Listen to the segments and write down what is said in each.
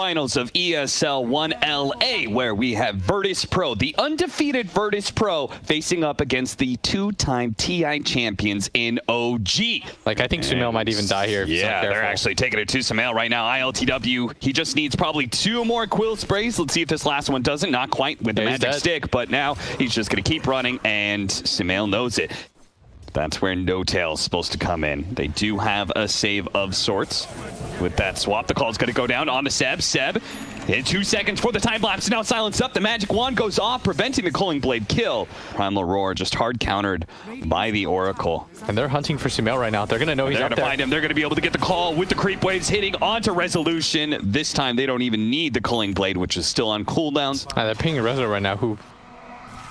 Finals of ESL 1 LA, where we have Virtus Pro, the undefeated Virtus Pro, facing up against the two-time TI champions in OG. Like, I think Sumail might even die here. Yeah, they're actually taking it to Sumail right now. ILTW, he just needs probably 2 more quill sprays. Let's see if this last one doesn't. Not quite with the magic stick, but now he's just going to keep running, and Sumail knows it. That's where No Tail's supposed to come in. They do have a save of sorts. With that swap, the call's going to go down on the Seb. Seb, in 2 seconds for the time lapse, now silenced up. The magic wand goes off, preventing the Culling Blade kill. Primal Roar just hard countered by the Oracle. And they're hunting for Sumail right now. They're going to know he's up there. They're going to find him. They're going to be able to get the call with the creep waves hitting onto Resolution. This time, they don't even need the Culling Blade, which is still on cooldowns. They're pinging Rezo right now, who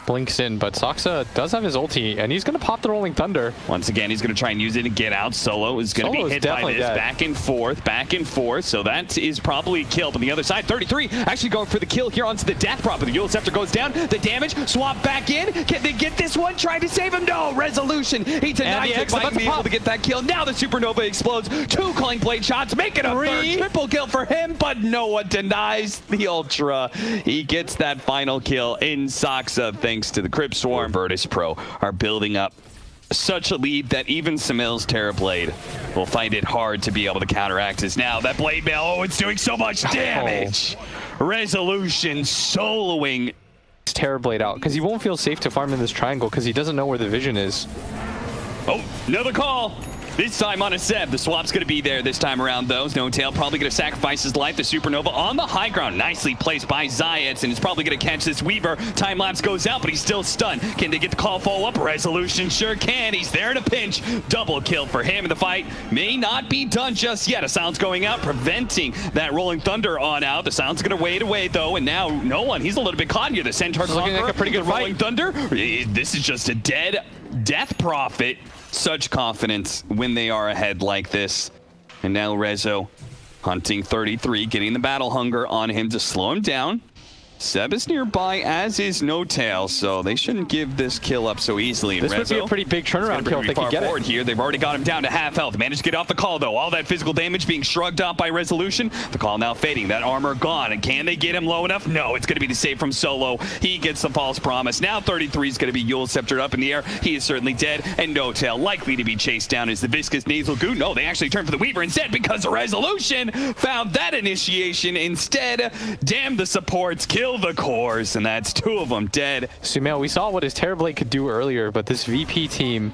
blinks in, but Saksa does have his ulti, and he's going to pop the Rolling Thunder. Once again, he's going to try and use it to get out. Solo is going to be hit by this. Dead. Back and forth. So that is probably a kill. But on the other side, 33 actually going for the kill here onto the death prop. The Eul Scepter goes down. The damage, swap back in. Can they get this one? Trying to save him. No, Resolution. He denies it by being able to get that kill. Now the Supernova explodes. 2 Culling Blade shots, make it a third triple kill for him, but no one denies the Ultra. He gets that final kill in Saksa, thanks to the Crypt Swarm. Virtus Pro are building up such a lead that even Sumail's Terrorblade will find it hard to be able to counteract this. Now that Blade Mail, oh, it's doing so much damage. Resolution soloing Terrorblade out, because he won't feel safe to farm in this triangle because he doesn't know where the vision is. Oh, another call. This time on a Seb. The swap's going to be there this time around, though. No Tail probably going to sacrifice his life. The Supernova on the high ground. Nicely placed by Zayats, and it's probably going to catch this Weaver. Time lapse goes out, but he's still stunned. Can they get the call follow up? Resolution sure can. He's there in a pinch. Double kill for him. The fight may not be done just yet. A Silence going out, preventing that Rolling Thunder on out. The Silence going to wait away, though, and now no one. He's a little bit caught here. The Centaur looking like a pretty good Rolling Thunder. This is just a dead Death Prophet. Such confidence when they are ahead like this. And now Rezo hunting 33, getting the battle hunger on him to slow him down. Seb is nearby, as is No Tail, so they shouldn't give this kill up so easily. This would be a pretty big turnaround kill if they could get it. Here. They've already got him down to half health. Managed to get off the call, though. All that physical damage being shrugged off by Resolution. The call now fading. That armor gone. And can they get him low enough? No, it's going to be the save from Solo. He gets the false promise. Now 33 is going to be Eul Sceptered up in the air. He is certainly dead. And No Tail likely to be chased down as the Viscous Nasal Goo. No, they actually turned for the Weaver instead because the Resolution found that initiation instead. Damn the supports. Kill the cores. And that's 2 of them dead. Sumail, we saw what his Terrorblade could do earlier, but this VP team,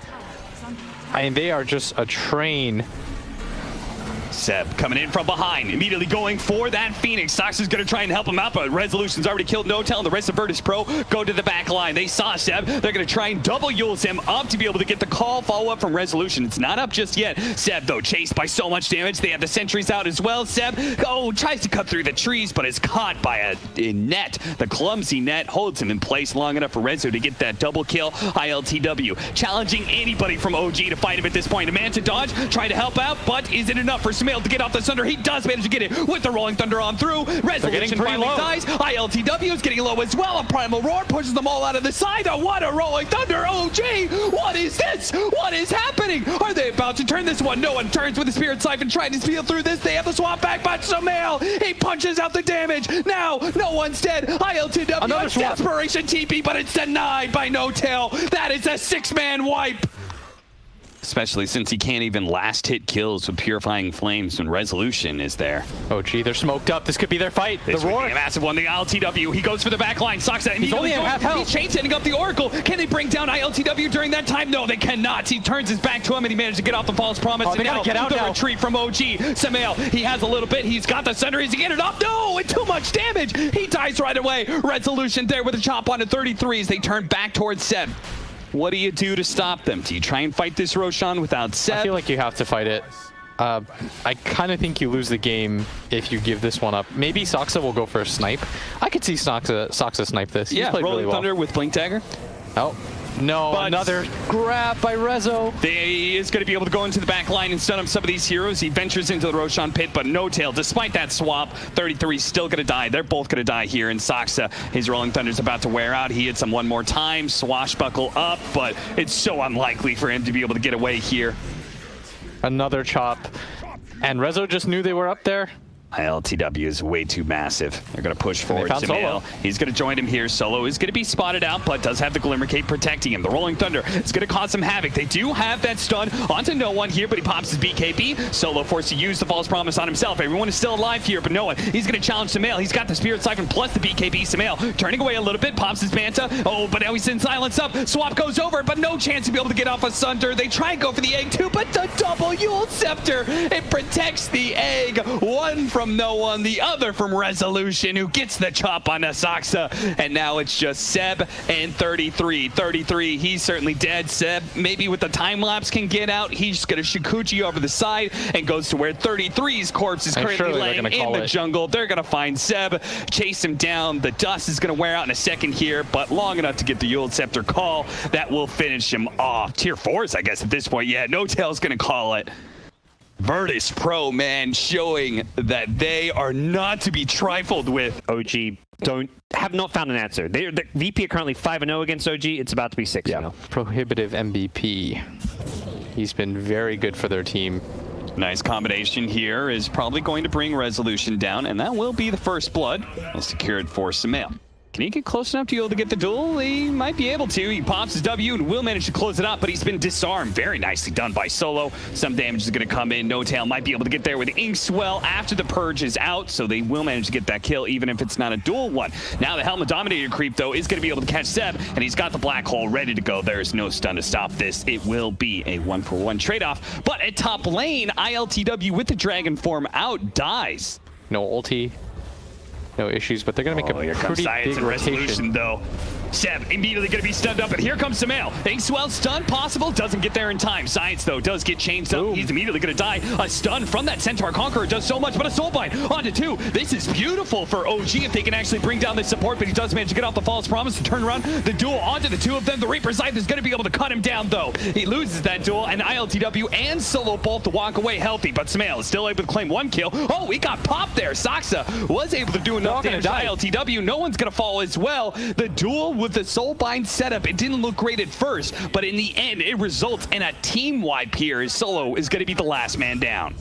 I mean, they are just a train. Seb coming in from behind, immediately going for that Phoenix. Sox is going to try and help him out, but Resolution's already killed No Tail, and the rest of Virtus Pro go to the back line. They saw Seb. They're going to try and double Eul's him up to be able to get the call follow-up from Resolution. It's not up just yet. Seb, though, chased by so much damage. They have the sentries out as well. Seb, tries to cut through the trees, but is caught by a net. The clumsy net holds him in place long enough for Rezo to get that double kill. ILTW challenging anybody from OG to fight him at this point. A man to dodge, try to help out, but is it enough for Sumail to get off the Thunder? He does manage to get it with the Rolling Thunder on through. Resolution finally dies. ILTW is getting low as well. A Primal Roar pushes them all out of the side. Oh, what a Rolling Thunder. OG, what is this? What is happening? Are they about to turn this one? No one turns with the Spirit Siphon trying to steal through this. They have the swap back, but Sumail, he punches out the damage. Now, no one's dead. ILTW, another desperation TP, but it's denied by No Tail. That is a 6-man wipe. Especially since he can't even last hit kills with Purifying Flames when Resolution is there. Oh, gee, they're smoked up. This could be their fight. This the Roar. A massive one. The ILTW. He goes for the back line. Saksa. He's only at half health. He's chain setting up the Oracle. Can they bring down ILTW during that time? No, they cannot. He turns his back to him and he managed to get off the false promise. Oh, they gotta get out the now. Retreat from OG. Sumail, he has a little bit. He's got the center. Is he getting it off? No, it's too much damage. He dies right away. Resolution there with a chop on the 33s. They turn back towards Seb. What do you do to stop them? Do you try and fight this Roshan without Seb? I feel like you have to fight it. I kind of think you lose the game if you give this one up. Maybe Saksa will go for a snipe. I could see Saksa snipe this. Yeah, Rolling Thunder with Blink Dagger. Oh, no, but another grab by Rezo. He is going to be able to go into the back line and stun up some of these heroes. He ventures into the Roshan pit, but No Tail, despite that swap, 33 is still going to die. They're both going to die here, and Saksa, his Rolling Thunder's about to wear out. He hits him one more time, swashbuckle up, but it's so unlikely for him to be able to get away here. Another chop. And Rezo just knew they were up there. ILTW is way too massive. They're going to push forward. Solo. He's going to join him here. Solo is going to be spotted out, but does have the Glimmer Cape protecting him. The Rolling Thunder is going to cause some havoc. They do have that stun onto no one here, but he pops his BKB. Solo forced to use the False Promise on himself. Everyone is still alive here, but no one. He's going to challenge Sumail. He's got the Spirit Siphon plus the BKB. Sumail turning away a little bit, pops his Manta. Oh, but now he's in silence up. Swap goes over, but no chance to be able to get off a Sunder. They try and go for the egg too, but the double Yule Scepter, it protects the egg. One from no one, the other from Resolution, who gets the chop on Asaxa, and now it's just Seb and 33. 33, he's certainly dead. Seb, maybe with the time lapse, can get out. He's just gonna Shikuchi over the side and goes to where 33's corpse is currently laying in the jungle. They're gonna find Seb, chase him down. The dust is gonna wear out in a second here, but long enough to get the Yule Scepter call that will finish him off. Tier 4s, I guess, at this point. Yeah, No Tail's gonna call it. Virtus Pro, man, showing that they are not to be trifled with. OG have not found an answer. The VP are currently 5-0 against OG. It's about to be 6-0. Yeah. Prohibitive MVP. He's been very good for their team. Nice combination here is probably going to bring Resolution down, and that will be the first blood. He'll secure it for Sumail. Can he get close enough to be able to get the duel? He might be able to. He pops his W and will manage to close it up, but he's been disarmed. Very nicely done by Solo. Some damage is going to come in. No Tail might be able to get there with Inkswell after the purge is out, so they will manage to get that kill, even if it's not a dual one. Now the Helmet Dominator creep, though, is going to be able to catch Seb, and he's got the Black Hole ready to go. There's no stun to stop this. It will be a 1-for-1 trade-off, but at top lane, ILTW with the Dragon form out dies. No ulti. No issues, but they're going to make a pretty big Resolution, though. Seb immediately going to be stunned up, and here comes Sumail. Inkswell stun possible, doesn't get there in time. Science, though, does get changed up. He's immediately going to die. A stun from that Centaur Conqueror does so much, but a Soulbind onto 2. This is beautiful for OG if they can actually bring down this support, but he does manage to get off the False Promise to turn around the duel onto the 2 of them. The Reaper's Scythe is going to be able to cut him down, though. He loses that duel, and ILTW and Solo both to walk away healthy, but Sumail is still able to claim 1 kill. Oh, he got popped there. Saxa was able to do enough damage to ILTW. No one's going to fall as well. The duel with the Soulbind setup, it didn't look great at first, but in the end, it results in a team wipe here as Solo is going to be the last man down.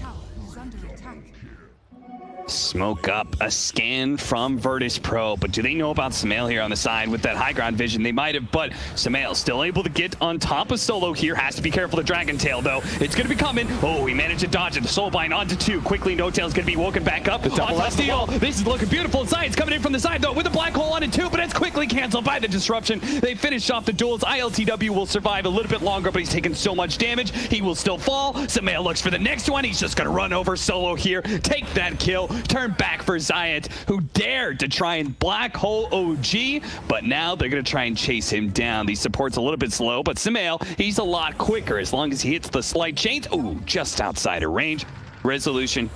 Smoke up a scan from Virtus Pro, but do they know about Sumail here on the side with that high ground vision? They might have, but Sumail still able to get on top of Solo here. Has to be careful of Dragon Tail, though. It's going to be coming. Oh, he managed to dodge it. The Soulbind onto 2. Quickly, No Tail's going to be woken back up. The double steal. This is looking beautiful. Science coming in from the side, though, with a Black Hole onto 2, but it's quickly canceled by the disruption. They finished off the duels. ILTW will survive a little bit longer, but he's taken so much damage. He will still fall. Sumail looks for the next one. He's just going to run over Solo here, take that kill, turn back for Zayat, who dared to try and Black Hole OG, but now they're going to try and chase him down. The support's a little bit slow, but Sumail, he's a lot quicker as long as he hits the slight chains. Ooh, just outside of range. Resolution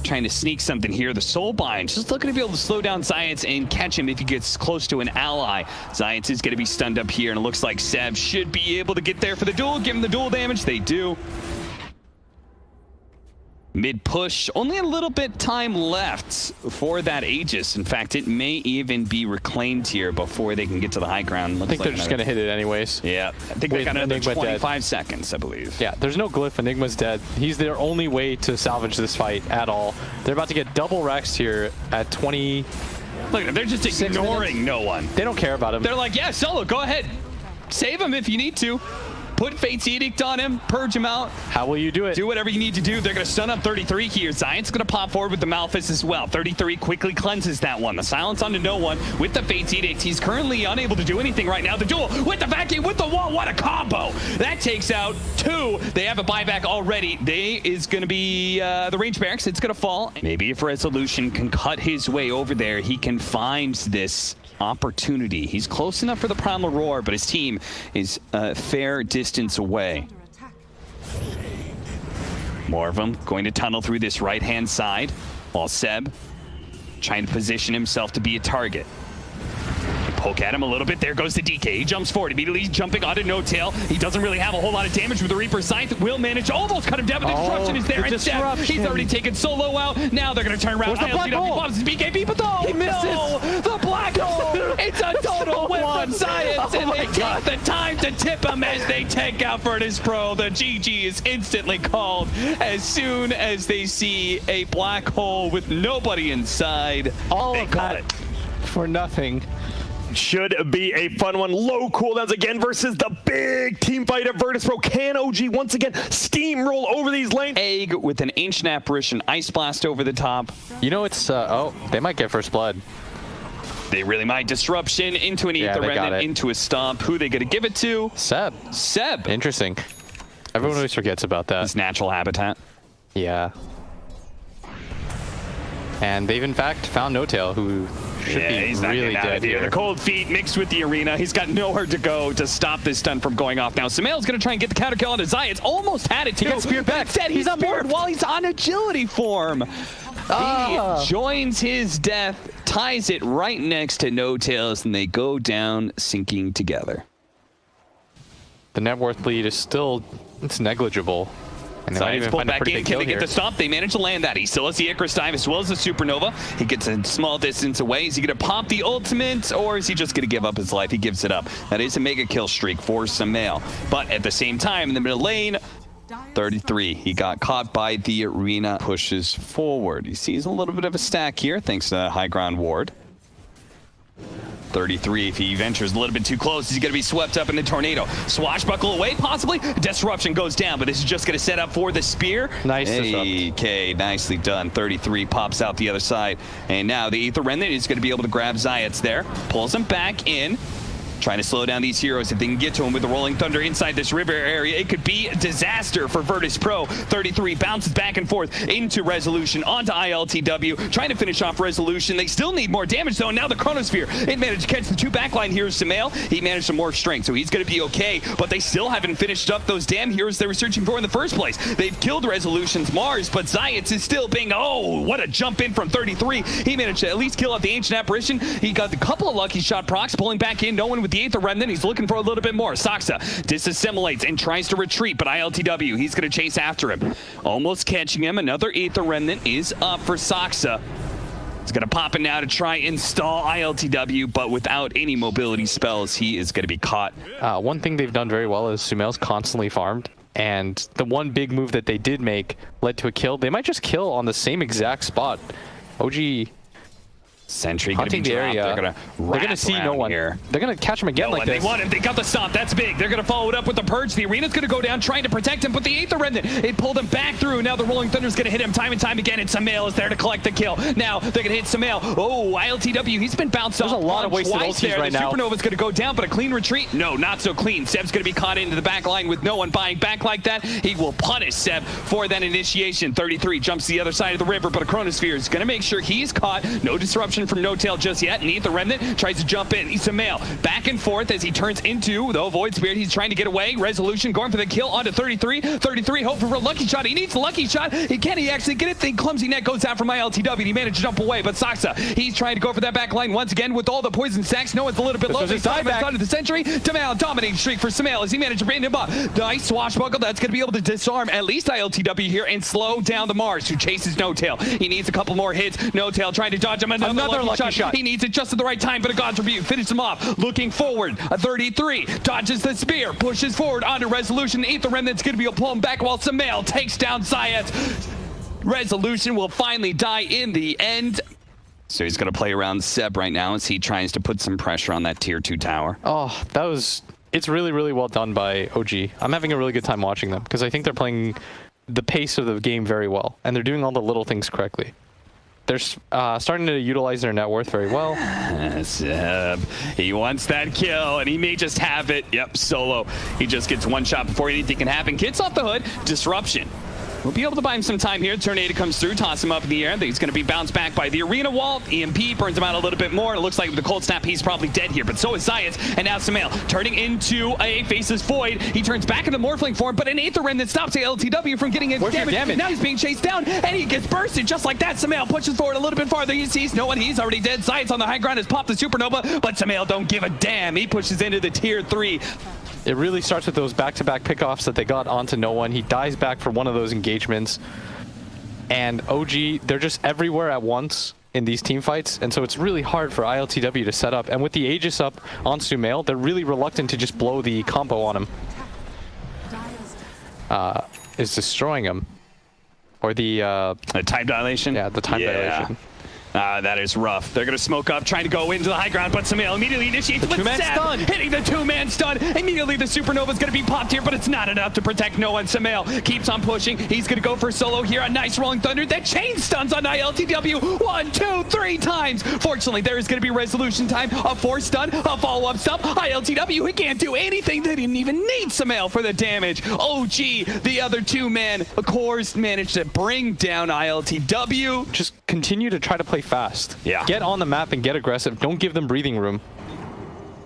trying to sneak something here. The Soulbind just looking to be able to slow down Zayat and catch him if he gets close to an ally. Zayat is going to be stunned up here, and it looks like Seb should be able to get there for the duel, give him the duel damage. They do. Mid push, only a little bit time left for that Aegis. In fact, it may even be reclaimed here before they can get to the high ground. I think they're just going to hit it anyways. Yeah, I think they got another 25 seconds, I believe. Yeah, there's no glyph. Enigma's dead. He's their only way to salvage this fight at all. They're about to get double Rexed here at 20. Look, they're just ignoring no one. They don't care about him. They're like, yeah, Solo, go ahead. Save him if you need to. Put Fate's Edict on him, purge him out. How will you do it? Do whatever you need to do. They're going to stun up 33 here. Zion's going to pop forward with the Malphus as well. 33 quickly cleanses that one. The silence onto no one with the Fate's Edict. He's currently unable to do anything right now. The duel with the vacuum, with the wall. What a combo. That takes out 2. They have a buyback already. They is going to be the range barracks. It's going to fall. Maybe if Resolution can cut his way over there, he can find this opportunity. He's close enough for the Primal Roar, but his team is a fair distance away. More of them going to tunnel through this right-hand side, while Seb trying to position himself to be a target. He poke at him a little bit. There goes the DK. He jumps forward. Immediately jumping onto No Tail. He doesn't really have a whole lot of damage with the Reaper Scythe. Will manage to almost cut him down, but the disruption is there. And Seb, he's already taken Solo out. Now they're going to turn around. ILTW bombs his BKB, but no, he misses. No, the black hole. It's a total whip from Science, and they take the time to tip him as they take out Virtus Pro. The GG is instantly called as soon as they see a black hole with nobody inside. All of that for nothing. Should be a fun one. Low cooldowns again versus the big team fight of Virtus Pro. Can OG once again steamroll over these lanes? Egg with an Ancient Apparition Ice Blast over the top. You know, it's oh, they might get first blood. They really might. Disruption into an Ether Remnant, into a Stomp. Who are they going to give it to? Seb. Seb. Interesting. Everyone always forgets about that. His natural habitat. Yeah. And they've in fact found No Tail, who should be really dead here. The cold feet mixed with the arena. He's got nowhere to go to stop this stun from going off. Now Samael's going to try and get the counter kill onto Zayat. Almost had it too. He got speared back. Instead, he's speared while he's on agility form. He joins his death, ties it right next to No Tails, and they go down sinking together. The net worth lead is still, it's negligible. And Zayat's pulled back in. Can they get the stop? They manage to land that. He still has the Icarus dive as well as the Supernova. He gets a small distance away. Is he going to pop the ultimate, or is he just going to give up his life? He gives it up. That is a mega kill streak for Samael. But at the same time, in the middle lane, 33. He got caught by the arena. Pushes forward. He sees a little bit of a stack here, thanks to high ground ward. 33, if he ventures a little bit too close, he's going to be swept up in the tornado. Swashbuckle away, possibly. Disruption goes down, but this is just going to set up for the spear. Nice Okay, nicely done. 33 pops out the other side. And now the Ether Remnant is going to be able to grab Zayat's there. Pulls him back in. Trying to slow down these heroes. If they can get to him with the Rolling Thunder inside this river area, it could be a disaster for Virtus Pro. 33 bounces back and forth into Resolution, onto ILTW, trying to finish off Resolution. They still need more damage, though. Now the Chronosphere, it managed to catch the two backline heroes. Samael, he managed some more strength, so he's going to be okay, but they still haven't finished up those damn heroes they were searching for in the first place. They've killed Resolution's Mars, but Zayat's is still being, oh, what a jump in from 33. He managed to at least kill out the Ancient Apparition. He got a couple of lucky shot procs, pulling back in, no one with the Aether Remnant. He's looking for a little bit more. Saksa disassimilates and tries to retreat, but ILTW, he's going to chase after him. Almost catching him. Another Aether Remnant is up for Saksa. He's going to pop in now to try and stall ILTW, but without any mobility spells, he is going to be caught. One thing they've done very well is Sumail's constantly farmed, and the one big move that they did make led to a kill. They might just kill on the same exact spot. OG Sentry going to be dropped. They're gonna see no one here. They're gonna catch him again like this. They want him. They got the stop. That's big. They're gonna follow it up with the purge. The arena's gonna go down, trying to protect him, but the Aether Remnant, it pulled him back through. Now the Rolling Thunder's gonna hit him time and time again, and Samael is there to collect the kill. Now they're gonna hit Samael. Oh, ILTW, he's been bounced off. There's a lot of wasted ultis right now. The Supernova's gonna go down, but a clean retreat? No, not so clean. Seb's gonna be caught into the back line with no one buying back like that. He will punish Seb for that initiation. 33 jumps to the other side of the river, but a Chronosphere is gonna make sure he's caught. No disruption from No Tail just yet. And the Remnant tries to jump in. Samael back and forth as he turns into the Void Spirit. He's trying to get away. Resolution going for the kill onto 33. 33 hoping for a lucky shot. He needs the lucky shot. Can he actually get it? The clumsy net goes out from ILTW. He managed to jump away, but Saksa, he's trying to go for that back line once again with all the poison stacks. No one's a little bit low. He's onto the Sentry. Samael dominating streak for Samael as he managed to bring him up. Nice swashbuckle. That's going to be able to disarm at least ILTW here and slow down the Mars, who chases No Tail. He needs a couple more hits. No Tail trying to dodge him. Another lucky shot. He needs it just at the right time, but a God's Rebuke finishes him off. Looking forward, a 33 dodges the spear, pushes forward onto Resolution. Aether Remnant's going to be able to pull him back while Samael takes down Zayat. Resolution will finally die in the end. So he's going to play around Seb right now as he tries to put some pressure on that tier 2 tower. Oh, that was... It's really, really well done by OG. I'm having a really good time watching them because I think they're playing the pace of the game very well, and they're doing all the little things correctly. They're starting to utilize their net worth very well. Seb, he wants that kill, and he may just have it. Yep, solo. He just gets one shot before anything can happen. Gets off the hood. Disruption. We'll be able to buy him some time here. Tornado comes through, toss him up in the air. He's going to be bounced back by the arena wall. EMP burns him out a little bit more. It looks like with the cold snap, he's probably dead here, but so is Zayas. And now Sumail turning into a Faceless Void. He turns back into Morphling form, but an Aether Remnant stops LTW from getting his damage. Now he's being chased down, and he gets bursted just like that. Sumail pushes forward a little bit farther. He sees no one. He's already dead. Zayas on the high ground has popped the Supernova, but Sumail don't give a damn. He pushes into the tier 3. It really starts with those back-to-back pickoffs that they got onto no one. He dies back for one of those engagements. And OG, they're just everywhere at once in these team fights, and so it's really hard for ILTW to set up. And with the Aegis up on Sumail, they're really reluctant to just blow the combo on him. Is destroying him. Or the time dilation? Yeah, the time dilation. That is rough. They're going to smoke up, trying to go into the high ground, but Sumail immediately initiates with Sab, hitting the two-man stun. Immediately the Supernova is going to be popped here, but it's not enough to protect no one. Sumail keeps on pushing. He's going to go for solo here. A nice Rolling Thunder that chain stuns on ILTW 1, 2, 3 times. Fortunately, there is going to be resolution time. A 4 stun, a follow-up stop. ILTW, he can't do anything. They didn't even need Sumail for the damage. OG, the other two-man, of course, managed to bring down ILTW. Just continue to try to play fast. Yeah. Get on the map and get aggressive. Don't give them breathing room.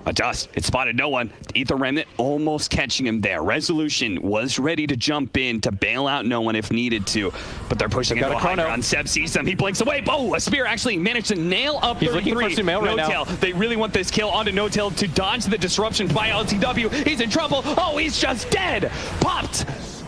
Adjust. It spotted no one. Aether Remnant almost catching him there. Resolution was ready to jump in to bail out no one if needed to, but they're pushing into a high ground. Seb sees them. He blinks away. Oh, a spear actually managed to nail up 33. He's looking for Sumail right now. They really want this kill onto No-Tail to dodge the disruption by LTW. He's in trouble. Oh, he's just dead. Popped.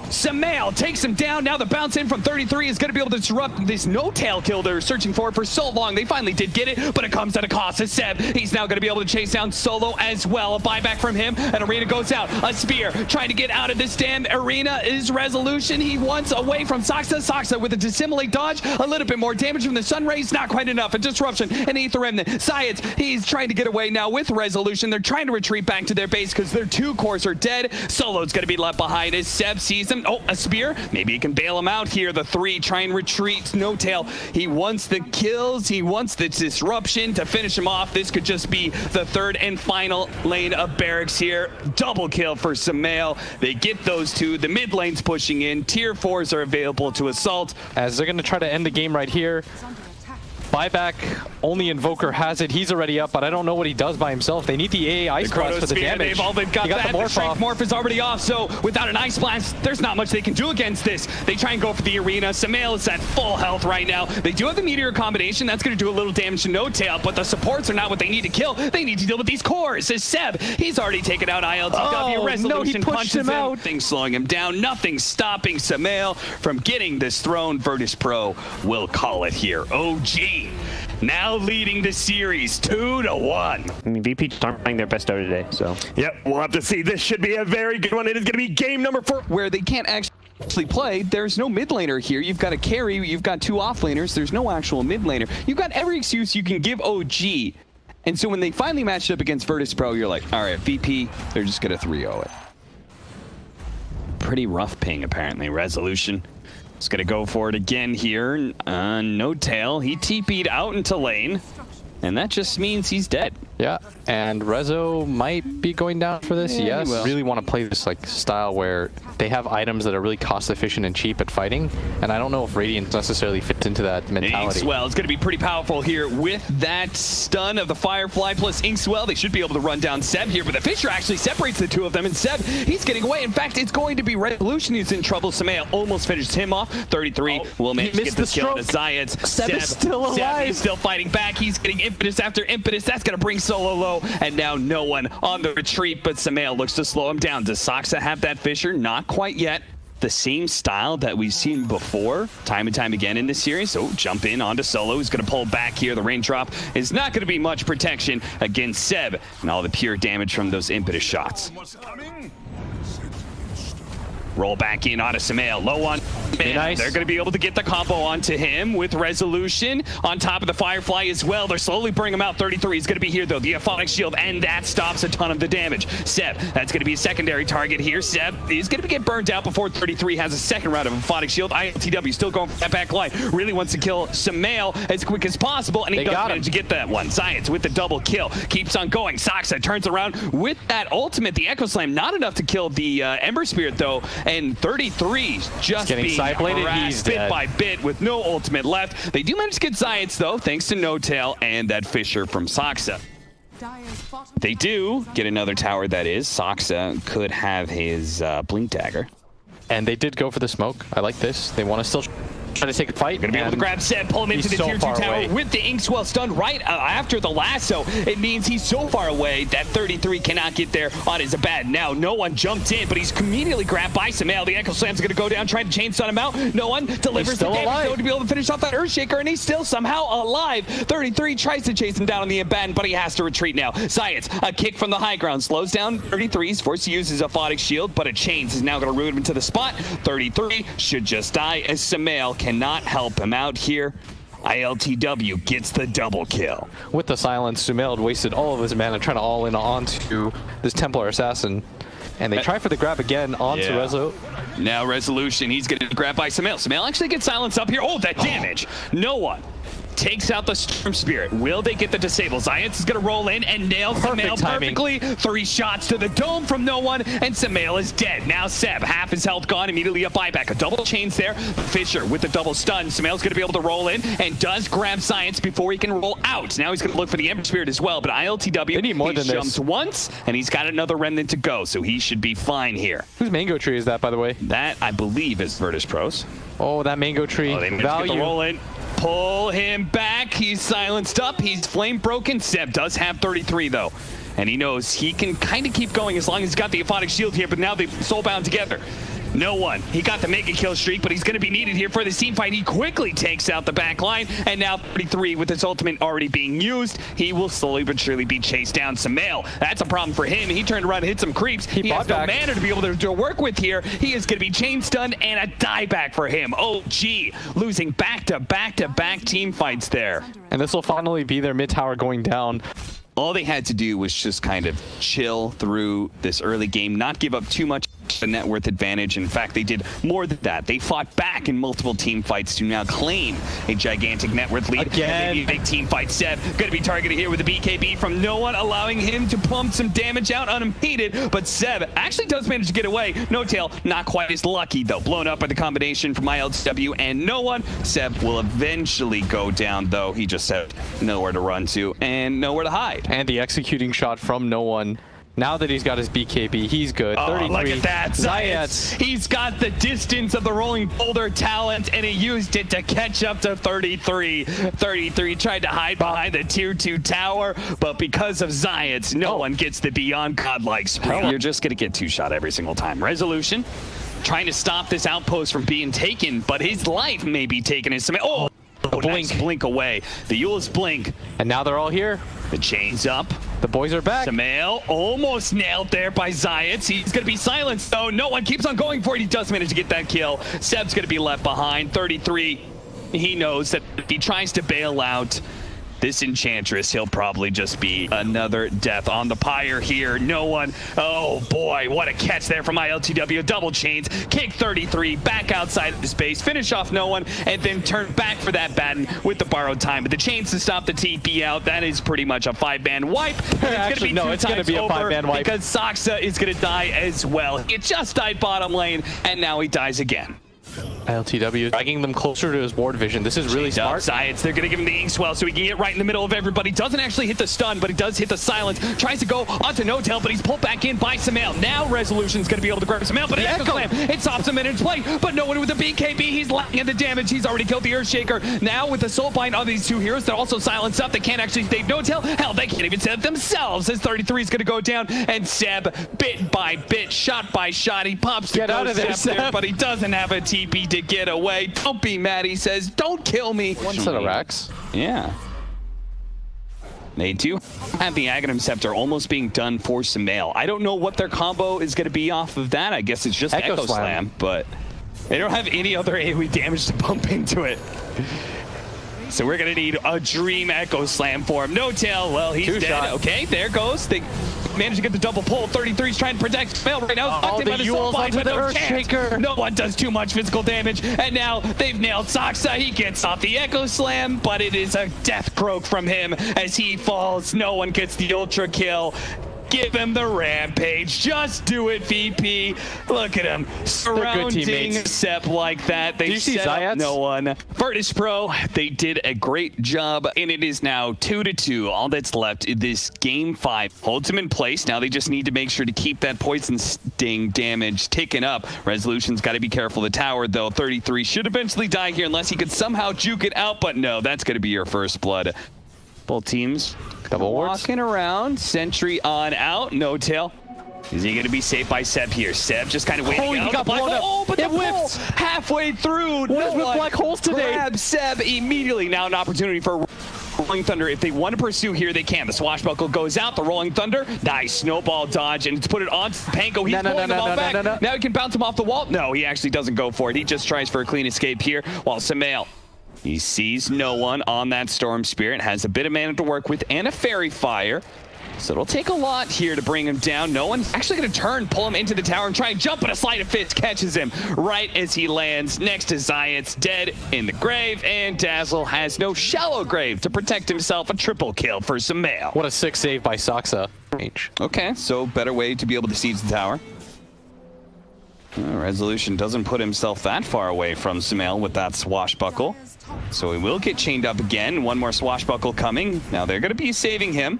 Sumail takes him down. Now the bounce in from 33 is going to be able to disrupt this No-Tail kill they're searching for so long. They finally did get it, but it comes at a cost to Seb. He's now going to be able to chase down Solo as well. A buyback from him, and Arena goes out. A spear trying to get out of this damn arena is Resolution. He wants away from Saksa. Saksa with a dissimulate dodge. A little bit more damage from the Sun Rays. Not quite enough. A disruption and Aether Remnant. Science, he's trying to get away now with Resolution. They're trying to retreat back to their base because their 2 cores are dead. Solo's going to be left behind as Seb sees him. Oh, a spear. Maybe he can bail him out here. The 3 try and retreat. No-Tail. He wants the kills. He wants the disruption to finish him off. This could just be the 3rd and final lane of barracks here. Double kill for Sumail. They get those 2. The mid lane's pushing in. Tier 4s are available to assault. As they're going to try to end the game right here. Buyback, only Invoker has it. He's already up, but I don't know what he does by himself. They need the AA Ice Blast for the damage. They've got that. The Strength Morph is already off, so without an Ice Blast, there's not much they can do against this. They try and go for the arena. Sumail is at full health right now. They do have the Meteor combination. That's going to do a little damage to No-Tail, but the supports are not what they need to kill. They need to deal with these cores. As Seb, he's already taken out ILTW. Resolution punches him out. Nothing slowing him down. Nothing stopping Sumail from getting this throne. Virtus Pro will call it here. OG now leading the series 2-1. I mean, VP aren't playing their best Dota today, so. Yep, we'll have to see. This should be a very good one. It is going to be game number 4. Where they can't actually play. There's no mid laner here. You've got a carry. You've got 2 off laners. There's no actual mid laner. You've got every excuse you can give OG. And so when they finally matched up against Virtus Pro, you're like, all right, VP, they're just going to 3-0 it. Pretty rough ping, apparently. Resolution. He's going to go for it again here. No-Tail. He TP'd out into lane. And that just means he's dead. Yeah, and Rezo might be going down for this, yeah, yes. Really want to play this like style where they have items that are really cost efficient and cheap at fighting, and I don't know if Radiant necessarily fits into that mentality. Inkswell is going to be pretty powerful here with that stun of the Firefly plus Inkswell. They should be able to run down Seb here, but the Fissure actually separates the 2 of them, and Seb, he's getting away. In fact, it's going to be Resolution who's in trouble. Sumail almost finished him off. 33 will manage to get this kill to Zayas. Seb is still alive. Seb is still fighting back. He's getting impetus after impetus. That's going to bring Solo low, and now no one on the retreat, but Sumail looks to slow him down. Does Saksa have that Fissure? Not quite yet. The same style that we've seen before, time and time again in this series. So jump in onto Solo. He's going to pull back here. The raindrop is not going to be much protection against Seb and all the pure damage from those impetus shots. Roll back in onto Sumail. Low on man. Nice. They're going to be able to get the combo onto him with Resolution on top of the Firefly as well. They're slowly bringing him out. 33 is going to be here, though. The Aphonic Shield, and that stops a ton of the damage. Seb, that's going to be a secondary target here. Seb is going to get burned out before 33 has a second round of Aphonic Shield. ILTW still going for that back line. Really wants to kill Sumail as quick as possible, and he does manage to get that one. Science with the double kill. Keeps on going. Saksa turns around with that ultimate, the Echo Slam. Not enough to kill the Ember Spirit, though, and 33 just getting being side bladed. harassed He's bit dead. by bit with no ultimate left. They do manage to get Zayats though, thanks to No Tail and that Fisher from Soxa. They do get another tower, that is. Soxa could have his Blink Dagger. And they did go for the smoke. I like this. They want to still try to take a fight. Gonna be able to grab Seb, pull him into the so tier 2 far tower away. with the Inkswell stun right after the lasso. It means he's so far away that 33 cannot get there on his Abaddon. Now, no one jumped in, but he's immediately grabbed by Samael. The Echo Slam's gonna go down, trying to chain stun him out. No one delivers the still damage alive. though to be able to finish off that Earthshaker, and he's still somehow alive. 33 tries to chase him down on the Abaddon, but he has to retreat now. Zayats, a kick from the high ground, slows down 33. He's forced to use his Aphotic Shield, but a chains is now gonna root him into the spot. 33 should just die as Samael cannot help him out here. ILTW gets the double kill. With the silence, Sumail had wasted all of his mana trying to all in onto this Templar Assassin. And they try for the grab again onto Rezo. Now Resolution, he's getting grabbed by Samael. Samael actually gets silenced up here. Oh, that damage. No one takes out the Storm Spirit. Will they get the disable? Zayats is going to roll in and nail Samael perfectly. 3 shots to the dome from no one, and Samael is dead. Now Seb, half his health gone, immediately a buyback. A double chains there. Fisher with the double stun. Samael's going to be able to roll in and does grab Zayats before he can roll out. Now he's going to look for the Ember Spirit as well, but ILTW, they need more than jumped this. once, and he's got another remnant to go, so he should be fine here. Whose mango tree is that, by the way? That, I believe, is Virtus Pros. Oh, that mango tree. Oh, they managed to get the Value. roll in. Pull him back. He's silenced up. He's flame broken. Seb does have 33 though, and he knows he can kind of keep going as long as he's got the Aphotic Shield here, but now they've soulbound together. No one. He got the mega kill streak, but he's going to be needed here for this team fight. He quickly takes out the back line, and now 33 with his ultimate already being used. He will slowly but surely be chased down. Samael, that's a problem for him. He turned around and hit some creeps. He has no mana to be able to work with here. He is going to be chain stunned and a dieback for him. OG losing back-to-back team fights there. And this will finally be their mid tower going down. All they had to do was just kind of chill through this early game, not give up too much of a net worth advantage. In fact, they did more than that. They fought back in multiple team fights to now claim a gigantic net worth lead. Again. Maybe a big team fight. Seb going to be targeted here with a BKB from no one, allowing him to pump some damage out unimpeded. But Seb actually does manage to get away. No Tail, not quite as lucky though. Blown up by the combination from ILTW and no one. Seb will eventually go down though. He just had nowhere to run to and nowhere to hide. And the executing shot from no one. Now that he's got his BKB, he's good. Oh, 33. look at that. Zayats. He's got the distance of the rolling boulder talent, and he used it to catch up to 33. 33 tried to hide behind the tier 2 tower, but because of Zayats, no one gets the beyond godlike sprint. You're just going to get 2-shot every single time. Resolution trying to stop this outpost from being taken, but his life may be taken as some. Oh, blink. Nice blink away. The Eul's blink. And now they're all here. The chain's up. The boys are back. Samael almost nailed there by Zayats. He's going to be silenced, though. No one keeps on going for it. He does manage to get that kill. Seb's going to be left behind. 33, he knows that if he tries to bail out this Enchantress, he'll probably just be another death on the pyre here. No one. Oh, boy, what a catch there from ILTW. Double chains. Kick 33 back outside of the space. Finish off no one, and then turn back for that Batten with the borrowed time. But the chains to stop the TP out, that is pretty much a 5-man wipe. Actually, no, it's going to be a 5-man wipe. Because Soxa is going to die as well. He just died bottom lane, and now he dies again. ILTW dragging them closer to his ward vision. This is really smart. Zayats, they're going to give him the Inkswell so he can get right in the middle of everybody. Doesn't actually hit the stun, but he does hit the silence. Tries to go onto No Tail, but he's pulled back in by Samael. Now Resolution's going to be able to grab Samael, but Echo Slam, it stops him in its play. But no one with the BKB. He's lacking the damage. He's already killed the Earthshaker. Now with the Soulbind on these 2 heroes, they're also silenced up. They can't actually save No Tail. Hell, they can't even save themselves as 33 is going to go down. And Seb, bit by bit, shot by shot, he pops the Get out of there, Seb. but he doesn't have a TP to get away. Don't be mad, he says. Don't kill me. One set of racks. Yeah. They do have the Aghanim Scepter almost being done for Samael. I don't know what their combo is going to be off of that. I guess it's just Echo Slam, but they don't have any other AoE damage to bump into it. So we're going to need a Dream Echo Slam for him. No Tail, well, he's dead. Shot. Okay, there goes. They managed to get the double pull. 33's trying to protect Samael right now. Oh, the Eul's onto the Earthshaker. No one does too much physical damage. And now they've nailed Soxa. He gets off the Echo Slam, but it is a death croak from him as he falls. No one gets the ultra kill. Give him the rampage. Just do it, VP. Look at him surrounding Sep like that. They set up no one. Virtus Pro, they did a great job, and it is now 2-2. All that's left is this game 5. Holds him in place. Now they just need to make sure to keep that poison sting damage ticking up. Resolution's got to be careful. The tower, though, 33 should eventually die here unless he could somehow juke it out, but no, that's going to be your first blood. Both teams walking around. Sentry on out. No tail. Is he going to be saved by Seb here? Seb just kind of waiting out. He got blown up. Oh, but the whips halfway through. What is with black holes today? Grab Seb immediately. Now an opportunity for Rolling Thunder. If they want to pursue here, they can. The swashbuckle goes out. The Rolling Thunder. Nice snowball dodge. And to put it on Panko. He's pulling him off back. Now he can bounce him off the wall. No, he actually doesn't go for it. He just tries for a clean escape here. While Samael, he sees no one on that Storm Spirit. Has a bit of mana to work with and a Fairy Fire. So it'll take a lot here to bring him down. No one's actually going to turn, pull him into the tower, and try and jump, but a sleight of fist catches him right as he lands next to Zayat's dead in the grave, and Dazzle has no shallow grave to protect himself. A triple kill for Samael. What a sick save by Saksa. Okay, so better way to be able to siege the tower. Resolution doesn't put himself that far away from Samael with that swashbuckle. So he will get chained up again. One more swashbuckle coming. Now they're going to be saving him.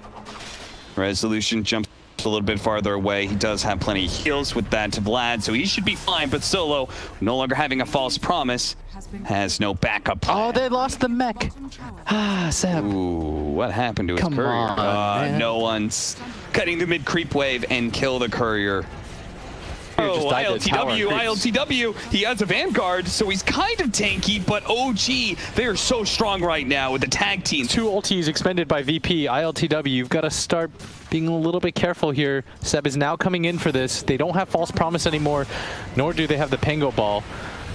Resolution jumps a little bit farther away. He does have plenty of heals with that to Vlad, so he should be fine. But Solo, no longer having a false promise, has no backup plan. Oh, they lost the mech. Ah, Seb. Ooh, what happened to his courier? No one's cutting the mid-creep wave and kill the courier. Oh, ILTW, he has a Vanguard, so he's kind of tanky, but OG, they are so strong right now with the tag team. 2 ultis expended by VP. ILTW, you've got to start being a little bit careful here. Seb is now coming in for this. They don't have False Promise anymore, nor do they have the Pango Ball.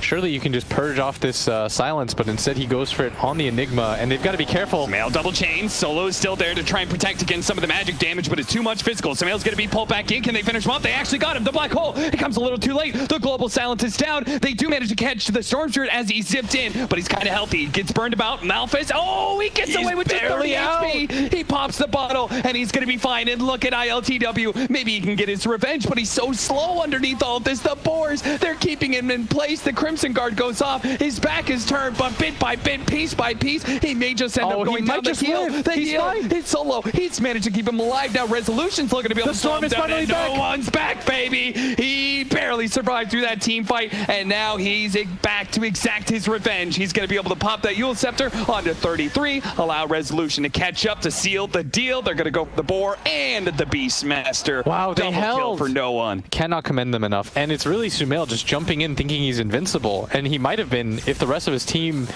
Surely you can just purge off this silence, but instead he goes for it on the Enigma, and they've got to be careful. Samael double chain. Solo is still there to try and protect against some of the magic damage, but it's too much physical. Samael's going to be pulled back in. Can they finish him off? They actually got him. The black hole. It comes a little too late. The global silence is down. They do manage to catch the Storm Spirit as he zipped in, but he's kind of healthy. He gets burned about. Malphus. Oh, he gets away with just 30 HP. He pops the bottle, and he's going to be fine. And look at ILTW. Maybe he can get his revenge, but he's so slow underneath all of this. The boars, they're keeping him in place. The Crimson Guard goes off. His back is turned, but bit by bit, piece by piece, he may just end up going down the heel. It's Solo. He's managed to keep him alive. Now Resolution's looking to be able to slow him down, and no one's back, baby. He barely survived through that team fight, and now he's back to exact his revenge. He's going to be able to pop that Yule Scepter onto 33, allow Resolution to catch up to seal the deal. They're going to go for the Boar and the Beastmaster. Wow, they double kill for no one. Cannot commend them enough. And it's really Sumail just jumping in thinking he's invincible, and he might have been if the rest of his team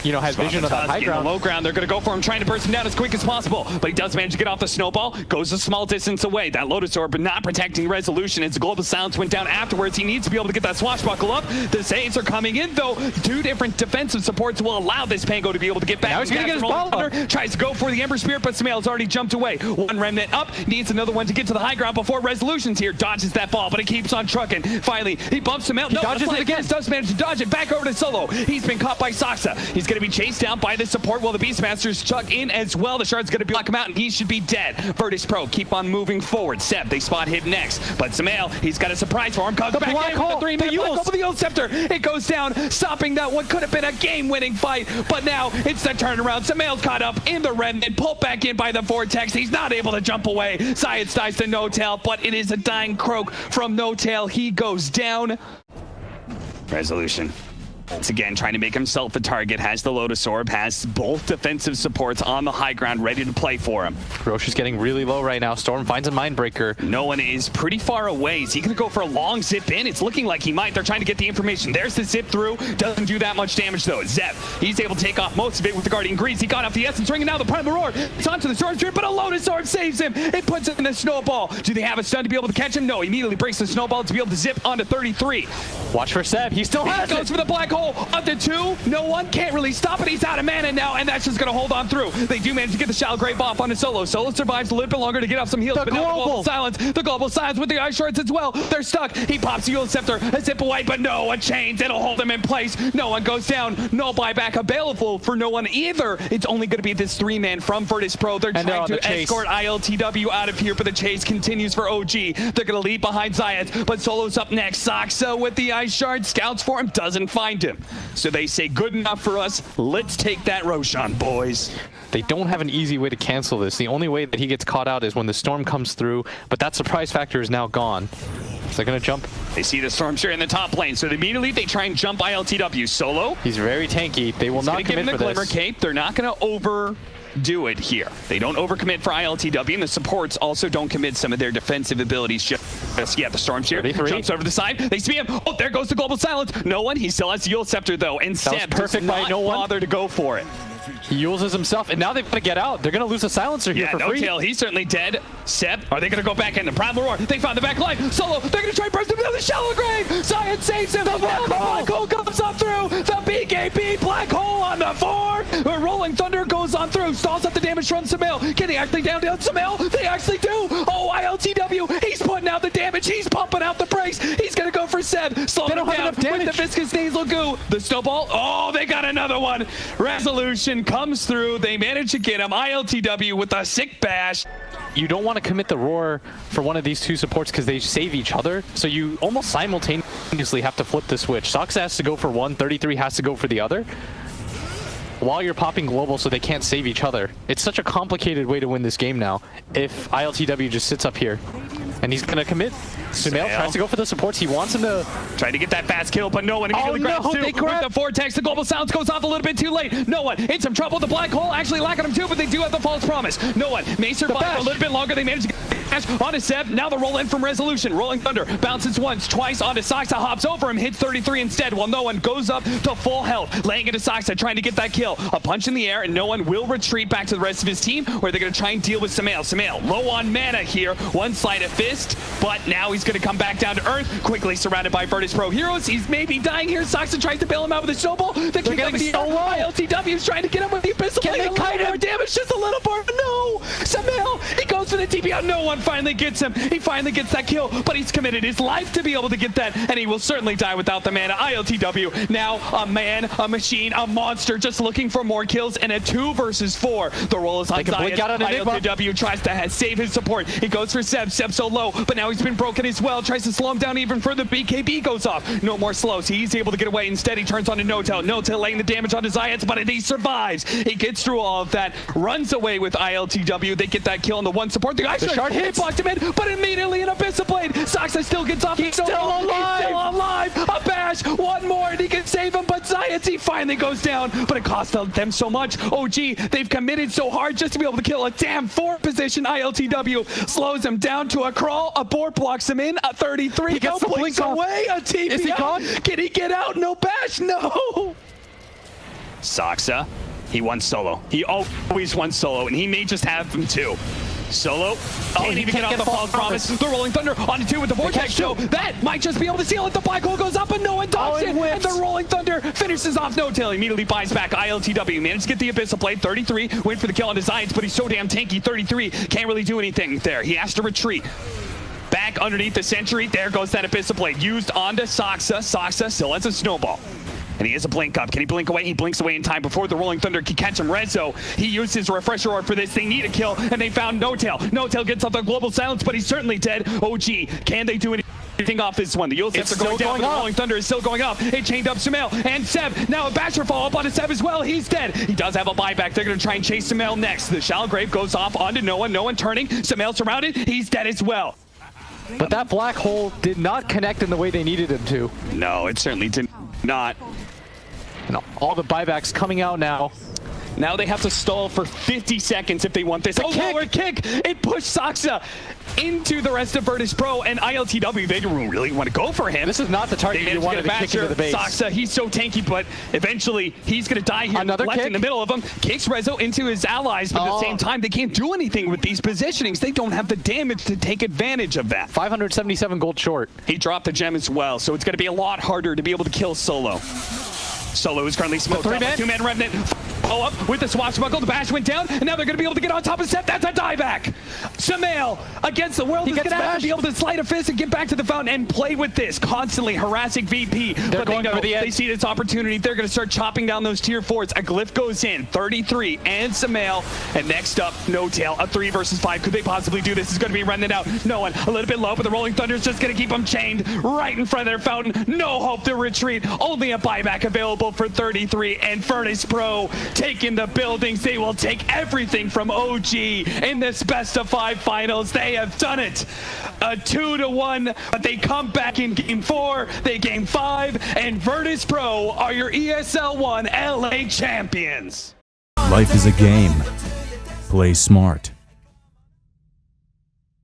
you know, had vision of that high ground. Low ground, they're going to go for him, trying to burst him down as quick as possible. But he does manage to get off the snowball, goes a small distance away. That Lotus Orb, but not protecting Resolution. As the global silence went down afterwards, he needs to be able to get that swashbuckle up. The Saints are coming in, though. 2 different defensive supports will allow this Pango to be able to get back. Now he's going to get his ball up. Tries to go for the Ember Spirit, but Samael's already jumped away. 1 remnant up, needs another one to get to the high ground before Resolution's here. Dodges that ball, but it keeps on trucking. Finally, he bumps him out. He dodges it again. Does manage to dodge it. Back over to Solo. He's been caught by Saksa. He's going to be chased down by the support while the Beastmaster's chuck in as well. The Shard's going to block him out, and he should be dead. Virtus Pro keep on moving forward. Seb, they spot him next, but Samael, he's got a surprise for him. Comes back in with the 3-minute black hole with the Yule Scepter. It goes down, stopping that what could have been a game-winning fight, but now it's the turnaround. Samael's caught up in the remnant, pulled back in by the Vortex. He's not able to jump away. Science dies to No Tail, but it is a dying croak from No Tail. He goes down. Resolution once again trying to make himself a target, has the Lotus Orb, has both defensive supports on the high ground ready to play for him. Roche is getting really low right now. Storm finds a Mindbreaker. No one is pretty far away. Is he going to go for a long zip in? It's looking like he might. They're trying to get the information. There's the zip through. Doesn't do that much damage though. Zep, he's able to take off most of it with the Guardian Grease. He got off the Essence Ring, and now the Primal Roar. It's onto the Storm Spirit, but a Lotus Orb saves him. It puts him in the Snowball. Do they have a stun to be able to catch him? No, he immediately breaks the Snowball to be able to zip onto 33. Watch for Seb. He still has it. Goes for the black hole up to 2. No one can't really stop it. He's out of mana now, and that's just going to hold on through. They do manage to get the Shallow Grave off on a Solo. Solo survives a little bit longer to get off some heals, but now the global silence. The global silence with the ice shards as well. They're stuck. He pops the Eul Scepter, a zip away, but no, a chains. It'll hold him in place. No one goes down. No buyback available for no one either. It's only going to be this 3-man from Virtus Pro. They're trying to escort ILTW out of here, but the chase continues for OG. They're going to lead behind Zayat, but Solo's up next. Saxa with the ice shard, scouts for him, doesn't find him. So they say, good enough for us. Let's take that Roshan, boys. They don't have an easy way to cancel this. The only way that he gets caught out is when the storm comes through, but that surprise factor is now gone. So they're going to jump. They see the storm here in the top lane, so immediately they try and jump ILTW. Solo. He's very tanky. They will not commit for this. Glimmer Cape. They're not going to overdo it here. They don't overcommit for ILTW, and the supports also don't commit some of their defensive abilities. Just yeah, the storm here jumps over the side. They see him. Oh, there goes the global silence. No one. He still has the Eul Scepter though, and Seb does not bother to go for it. He uses himself, and now they've got to get out. They're going to lose a silencer here for free. Yeah, no tail. He's certainly dead. Seb, are they going to go back in? The Proud Roar. They found the back line. Solo, they're going to try and burst him into the Shallow Grave. Zion saves him. The black hole comes up through. The BKB black hole on the 4. The Rolling Thunder goes on through. Stalls up the damage from Samil. Can he actually down Samil? They actually do. Oh, ILTW. He's putting out the damage. He's pumping out the brakes. He's going to go for Seb. Slow him down with the Viscous Nasal Goo. The snowball. Oh, they got another one. Resolution comes through. They manage to get him. ILTW with a sick bash. You don't want to commit the roar for one of these two supports because they save each other. So you almost simultaneously have to flip the switch. Sox has to go for one, 33 has to go for the other, while you're popping global so they can't save each other. It's such a complicated way to win this game now if ILTW just sits up here. And he's going to commit. Sumail tries to go for the supports. He wants him to try to get that fast kill, but no one immediately grabs two. With the Vortex, the global silence goes off a little bit too late. No one in some trouble. The black hole actually lacking him too, but they do have the false promise. No one may survive for a little bit longer. They manage to get onto Seb. Now the roll in from Resolution. Rolling Thunder bounces once, twice onto Saxa, hops over him, hits 33 instead, while no one goes up to full health, laying into Saxa, trying to get that kill. A punch in the air, and no one will retreat back to the rest of his team, where they're going to try and deal with Sumail. Sumail, low on mana here, one sleight of fist, but now he's going to come back down to earth, quickly surrounded by Virtus Pro heroes. He's maybe dying here. Saxa tries to bail him out with a snowball. The kick of the ILTW is trying to get him with the Abyssal. Can they kite him? Damage just a little more. No! Sumail, he goes for the TP out. No one finally gets him. He finally gets that kill, but he's committed his life to be able to get that, and he will certainly die without the mana. ILTW, now a man, a machine, a monster, just looking for more kills, and a 2 versus 4. The roll is on Zion. ILTW tries to save his support. He goes for Seb. Seb's so low, but now he's been broken as well. Tries to slow him down even further. BKB goes off. No more slows. He's able to get away. Instead, he turns on to No-Tail. No-Tail laying the damage onto Zayat, but he survives. He gets through all of that, runs away with ILTW. They get that kill on the one support. The shard hit, blocked him in, but immediately an Abyssal Blade. Saxa still gets off. He's still alive. He's still alive. A bash. One more, and he can save him, but Zayat, he finally goes down, but it cost them so much. OG, they've committed so hard just to be able to kill a damn 4 position. ILTW slows him down to a crawl. A board blocks him in. A 33. He gets the blink away. A TP. Is he gone? Can he get out? No bash. No. Saxa, he won solo. He always won solo, and he may just have them too. Solo. Can't even get off the false promise. The Rolling Thunder onto 2 with the Vortex show. That might just be able to seal it. The black hole goes up, and no one dodges it. And the Rolling Thunder finishes off No-Tail. Immediately buys back ILTW. Managed to get the Abyssal Blade. 33. Wait for the kill on his Zions, but he's so damn tanky. 33. Can't really do anything there. He has to retreat. Back underneath the Sentry. There goes that Abyssal Blade. Used onto Saxa. Saxa still has a snowball. And he has a blink up. Can he blink away? He blinks away in time before the Rolling Thunder can catch him. Rezo, he used his Refresher Orb for this. They need a kill, and they found No-Tail. No-Tail gets off the global silence, but he's certainly dead. OG, can they do anything off this one? The Eul Scepter going down, but the Rolling Thunder is still going up. It chained up Sumail and Seb. Now a Basher follow-up onto Seb as well. He's dead. He does have a buyback. They're going to try and chase Sumail next. The Shallow Grave goes off onto no one. No one turning. Sumail surrounded. He's dead as well. But that black hole did not connect in the way they needed him to. No, it certainly did not. And all the buybacks coming out now. Now they have to stall for 50 seconds if they want this. Lower kick! It pushed Saxa into the rest of Virtus Pro, and ILTW, they don't really want to go for him. This is not the target you wanted to kick into the base. Saxa, he's so tanky, but eventually he's going to die here. Another left kick in the middle of him. Kicks Rezo into his allies, but at the same time, they can't do anything with these positionings. They don't have the damage to take advantage of that. 577 gold short. He dropped the gem as well, so it's going to be a lot harder to be able to kill solo. Solo is currently smoked up. Two-man remnant. Oh, up with the swashbuckle. The bash went down, and now they're going to be able to get on top of Seb. That's a dieback. Samael against the world is going to have to be able to slide a fist and get back to the fountain and play with this, constantly harassing VP. They're going over the edge. They see this opportunity. They're going to start chopping down those tier 4s. A glyph goes in, 33, and Samael. And next up, No Tail, a 3 versus 5. Could they possibly do this? Is going to be running out. No one. A little bit low, but the Rolling Thunder is just going to keep them chained right in front of their fountain. No hope to retreat. Only a buyback available for 33, and VIRTUS Pro taking the buildings. They will take everything from OG in this best of 5 finals. They have done it. A 2-1, but they come back in game 4, they game 5, and VIRTUS Pro are your ESL 1 LA champions. Life is a game. Play smart.